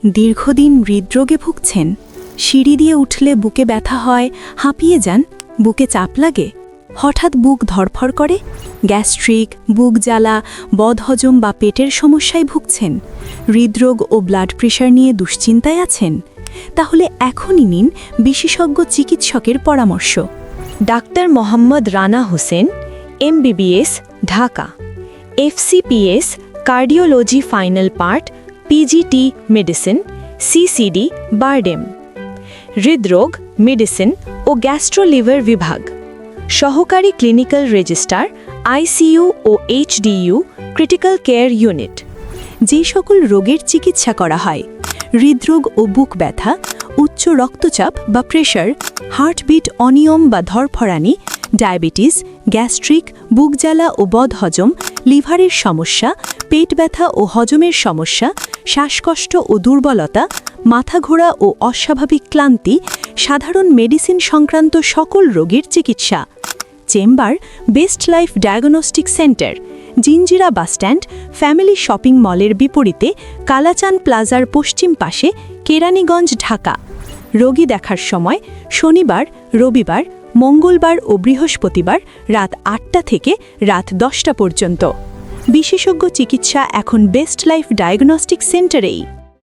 দীর্ঘদিন হৃদরোগে ভুগছেন? সিঁড়ি দিয়ে উঠলে বুকে ব্যথা হয়, হাঁপিয়ে যান, বুকে চাপ লাগে, হঠাৎ বুক ধড়ফড় করে, গ্যাস্ট্রিক, বুক জ্বালা, বদহজম বা পেটের সমস্যায় ভুগছেন, হৃদরোগ ও ব্লাড প্রেশার নিয়ে দুশ্চিন্তায় আছেন? তাহলে এখনই নিন বিশেষজ্ঞ চিকিৎসকের পরামর্শ। Doctor Mohammad Rana Hossain, MBBS, Dhaka, FCPS, cardiology final part, PGT medicine, CCD, BIRDEM, হৃদরোগ, মেডিসিন ও গ্যাস্ট্রোলিভার বিভাগ, সহকারী ক্লিনিক্যাল রেজিস্ট্রার, ICU ও HDU, ক্রিটিক্যাল কেয়ার ইউনিট। যে সকল রোগের চিকিৎসা করা হয়: হৃদরোগ ও বুক ব্যথা, উচ্চ রক্তচাপ বা প্রেশার, হার্টবিট অনিয়ম বা ধরফরানি, ডায়াবেটিস, গ্যাস্ট্রিক, বুক জ্বালা ও বদহজম, লিভারের সমস্যা, পেট ব্যথা ও হজমের সমস্যা, শ্বাসকষ্ট ও দুর্বলতা, মাথা ঘোরা ও অস্বাভাবিক ক্লান্তি, সাধারণ মেডিসিন সংক্রান্ত সকল রোগের চিকিৎসা। Chamber best life diagnostic centre, Jinjira bus stand, family shopping মলের বিপরীতে, কালাচান প্লাজার পশ্চিম পাশে, কেরানীগঞ্জ, ঢাকা। রোগী দেখার সময় শনিবার, রবিবার, মঙ্গলবার ও বৃহস্পতিবার রাত ৮টা থেকে রাত 10টা পর্যন্ত। বিশেষজ্ঞ চিকিৎসা এখন বেস্ট লাইফ ডায়াগনস্টিক সেন্টারেই।